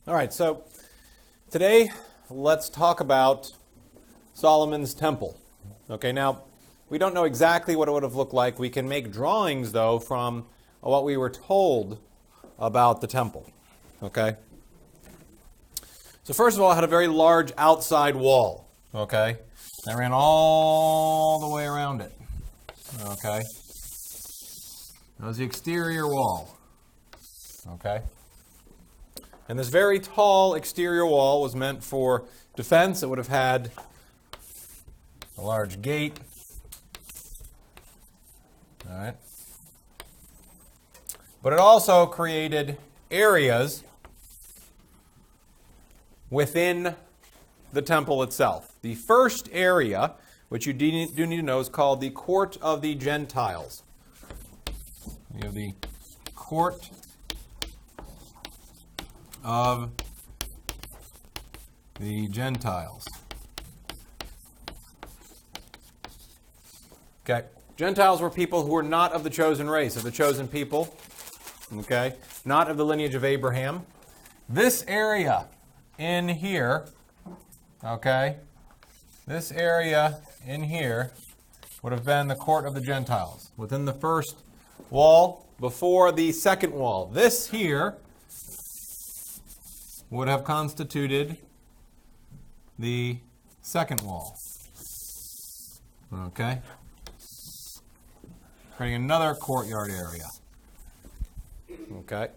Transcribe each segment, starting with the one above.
All right, so today let's talk about Solomon's temple. Okay, now we don't know exactly what it would have looked like. We can make drawings, though, from what we were told about the temple. Okay? So first of all, it had a very large outside wall. Okay? That ran all the way around it. Okay? That was the exterior wall. Okay? And this very tall exterior wall was meant for defense. It would have had a large gate. All right. But it also created areas within the temple itself. The first area, which you do need to know, is called the Court of the Gentiles. We have the Court of the Gentiles. Okay. Gentiles were people who were not of the chosen race, of the chosen people. Okay. Not of the lineage of Abraham. This area in here, okay, this area in here would have been the Court of the Gentiles. Within the first wall, before the second wall. This here would have constituted the second wall. Okay? Creating another courtyard area. Okay?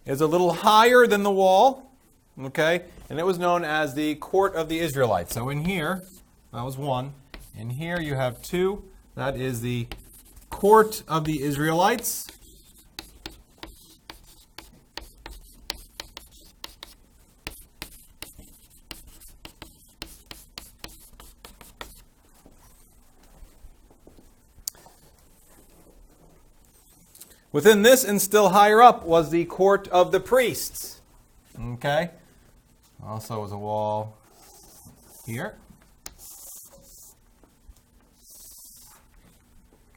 It's a little higher than the wall. Okay? And it was known as the Court of the Israelites. So in here, that was one. In here you have two. That is the Court of the Israelites. Within this, and still higher up, was the Court of the Priests. Okay? Also was a wall here.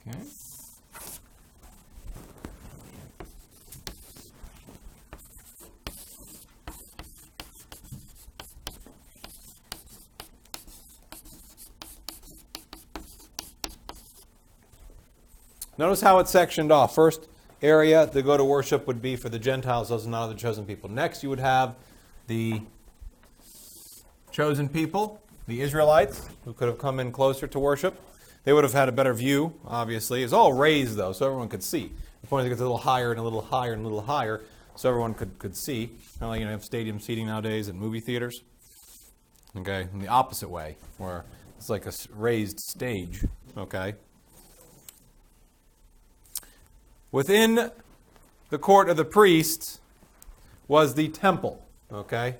Okay. Notice how it's sectioned off. First area to go to worship would be for the Gentiles, those not of the chosen people. Next, you would have the chosen people, the Israelites, who could have come in closer to worship. They would have had a better view, obviously. It's all raised, though, so everyone could see. The point is it gets a little higher and a little higher and a little higher, so everyone could see. Kind of like, you have stadium seating nowadays in movie theaters. Okay, in the opposite way, where it's like a raised stage. Okay. Within the Court of the Priests was the temple, okay?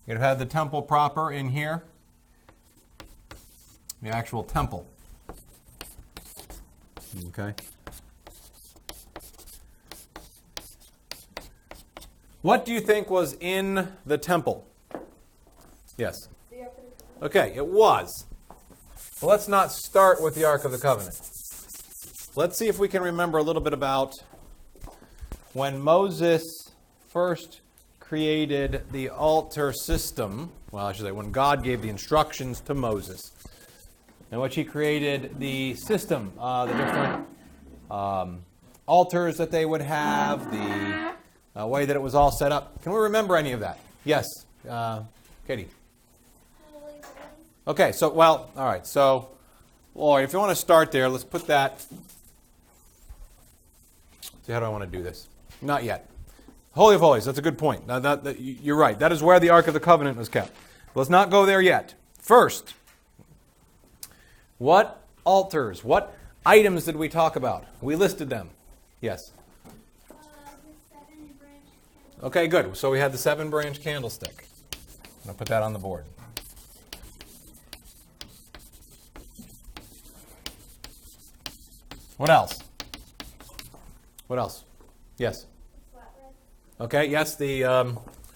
You had the temple proper in here, the actual temple, okay? What do you think was in the temple? Yes? Okay, it was. Well, let's not start with the Ark of the Covenant. Let's see if we can remember a little bit about when Moses first created the altar system. Well, I should say when God gave the instructions to Moses, in which he created the system, the different altars that they would have, the way that it was all set up. Can we remember any of that? Yes, Katie. Okay, so, well, all right. So, Lord, if you want to start there, let's put that. See, how do I want to do this? Not yet. Holy of Holies, that's a good point. You're right. That is where the Ark of the Covenant was kept. Let's not go there yet. First, what altars, what items did we talk about? We listed them. Yes? The 7-branch candlestick. Okay, good. So we had the 7-branch candlestick. I'm going to put that on the board. What else? What else? Yes? Okay, yes, the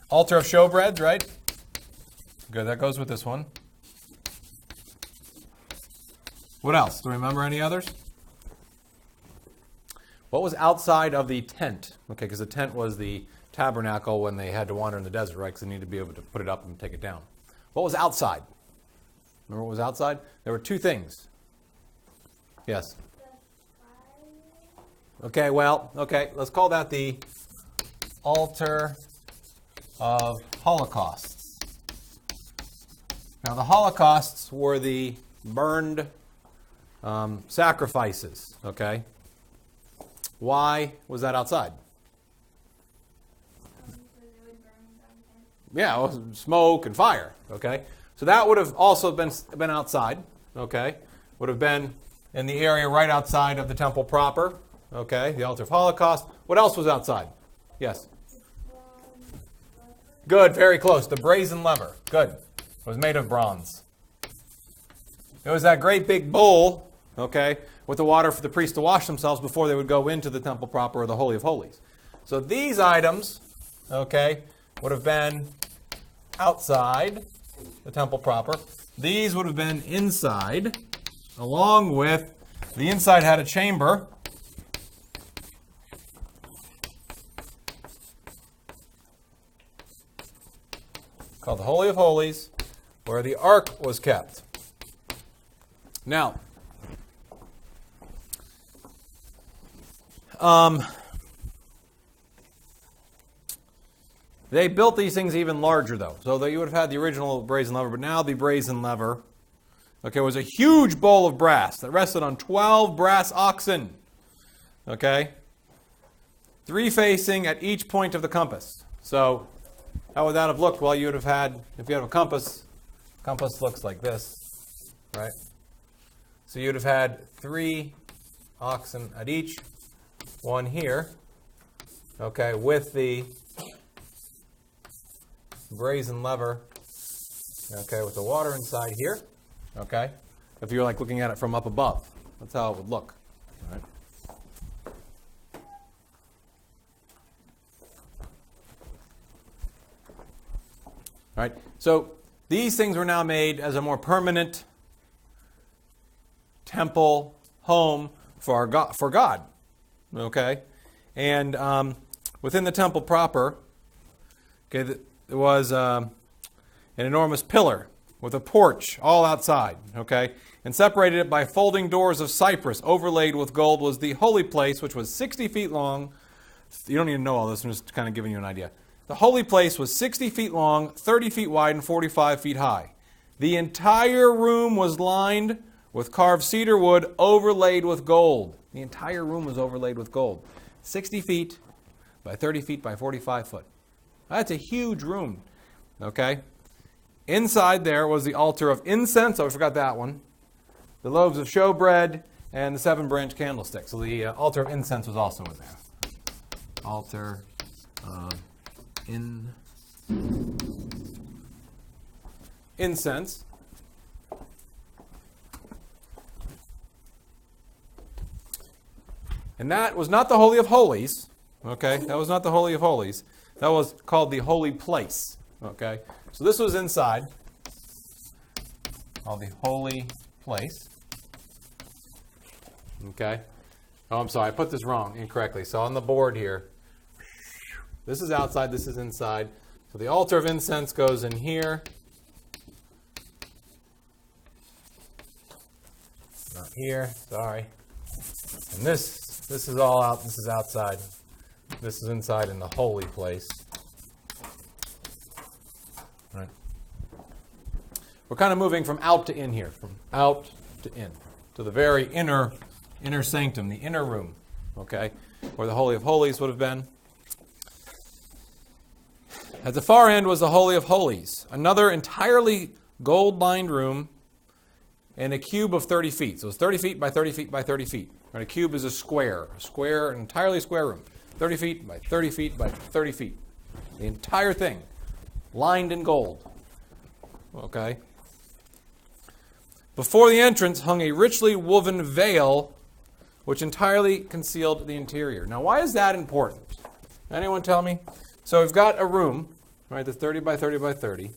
altar of showbread, right? Good, that goes with this one. What else? Do you remember any others? What was outside of the tent? Okay, because the tent was the tabernacle when they had to wander in the desert, right? Because they needed to be able to put it up and take it down. What was outside? Remember what was outside? There were two things. Yes. Okay, well, let's call that the altar of holocausts. Now, the holocausts were the burned sacrifices, okay? Why was that outside? Yeah, it was smoke and fire, okay? So that would have also been outside, okay? Would have been in the area right outside of the temple proper, okay? The altar of Holocaust. What else was outside? Yes? Good, very close. The brazen lever. Good. It was made of bronze. It was that great big bowl, okay, with the water for the priests to wash themselves before they would go into the temple proper or the Holy of Holies. So these items, okay, would have been outside the temple proper. These would have been inside, along with the inside had a chamber called the Holy of Holies, where the ark was kept. Now, they built these things even larger, though. So that you would have had the original brazen lever, but now the brazen lever, okay, was a huge bowl of brass that rested on 12 brass oxen, okay, 3 facing at each point of the compass. So how would that have looked? Well, you would have had, if you have a compass looks like this, right? So you'd have had 3 oxen at each, one here, okay, with the brazen lever, okay, with the water inside here, okay, if you're like looking at it from up above. That's how it would look. All right. All right, so these things were now made as a more permanent temple home for God, okay? And within the temple proper, okay, there was an enormous pillar with a porch all outside, okay? And separated it by folding doors of cypress overlaid with gold was the holy place, which was 60 feet long. You don't need to know all this, I'm just kind of giving you an idea. The holy place was 60 feet long, 30 feet wide, and 45 feet high. The entire room was lined with carved cedar wood overlaid with gold. The entire room was overlaid with gold. 60 feet by 30 feet by 45 foot. That's a huge room, okay? Inside there was the altar of incense. Oh, I forgot that one. The loaves of showbread and the 7-branch candlestick. So the altar of incense was also in there. Altar of incense. And that was not the Holy of Holies, okay? That was not the Holy of Holies. That was called the holy place, okay? So this was inside, called the holy place, okay? Oh, I'm sorry, I put this wrong, incorrectly. So on the board here, this is outside, this is inside. So the altar of incense goes in here. Not here, sorry. And this is all out, this is outside. This is inside in the holy place. Right. We're kind of moving from out to in here, from out to in, to the very inner sanctum, the inner room, okay, where the Holy of Holies would have been. At the far end was the Holy of Holies, another entirely gold-lined room and a cube of 30 feet. So it's 30 feet by 30 feet by 30 feet. Right? A cube is a square, an entirely square room. 30 feet by 30 feet by 30 feet. The entire thing, lined in gold. Okay? Before the entrance hung a richly woven veil which entirely concealed the interior. Now, why is that important? Anyone tell me? So we've got a room, right, that's 30 by 30 by 30,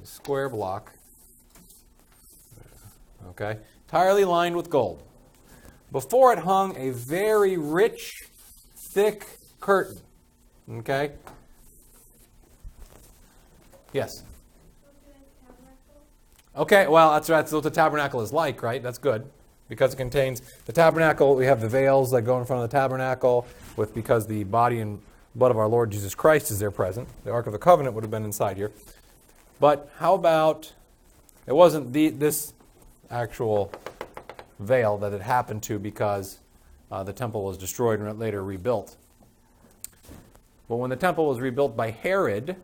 a square block, okay, entirely lined with gold. before it hung a very rich, thick curtain. Okay? Yes? Okay, well, that's what the tabernacle is like, right? That's good. Because it contains the tabernacle, we have the veils that go in front of the tabernacle, because the body and blood of our Lord Jesus Christ is there present. The Ark of the Covenant would have been inside here. But how about, it wasn't this actual veil that it happened to because the temple was destroyed and later rebuilt. But when the temple was rebuilt by Herod,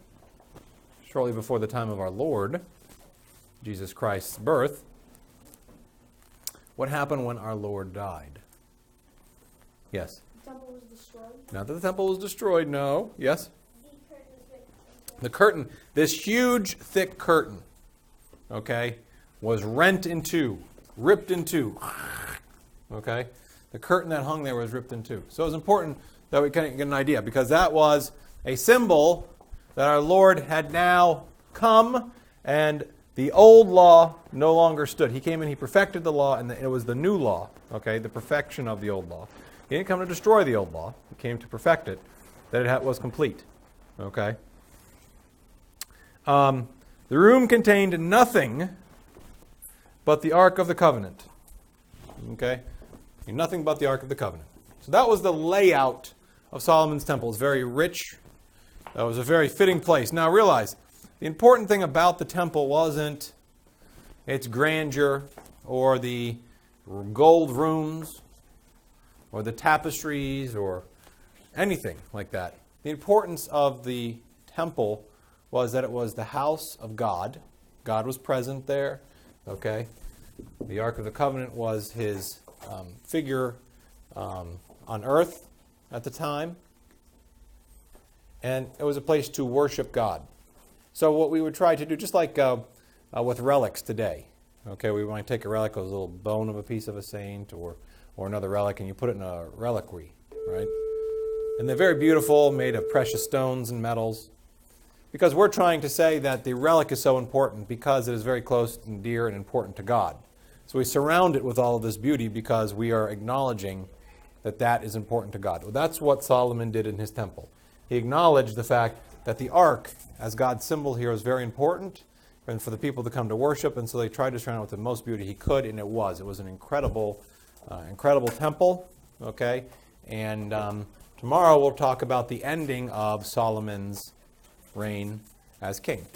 shortly before the time of our Lord Jesus Christ's birth, what happened when our Lord died? Yes? The temple was destroyed. Not that the temple was destroyed, no. Yes? The curtain was ripped. The curtain, this huge, thick curtain, okay, was ripped in two. Okay? The curtain that hung there was ripped in two. So it's important that we can get an idea, because that was a symbol that our Lord had now come, and the old law no longer stood. He came and he perfected the law, and it was the new law, okay, the perfection of the old law. He didn't come to destroy the old law. He came to perfect it, that it was complete, okay? The room contained nothing but the Ark of the Covenant, okay? Nothing but the Ark of the Covenant. So that was the layout of Solomon's temple. It's very rich. That was a very fitting place. Now realize, the important thing about the temple wasn't its grandeur or the gold rooms or the tapestries or anything like that. The importance of the temple was that it was the house of God. God was present there. Okay? The Ark of the Covenant was his figure on earth at the time. And it was a place to worship God. So what we would try to do, just like with relics today, okay, we might take a relic, a little bone of a piece of a saint or another relic, and you put it in a reliquary, right? And they're very beautiful, made of precious stones and metals, because we're trying to say that the relic is so important because it is very close and dear and important to God. So we surround it with all of this beauty because we are acknowledging that that is important to God. Well, that's what Solomon did in his temple. He acknowledged the fact that the ark, as God's symbol here, is very important and for the people to come to worship, and so they tried to surround it with the most beauty he could, and it was. It was an incredible temple, okay? And tomorrow we'll talk about the ending of Solomon's reign as king.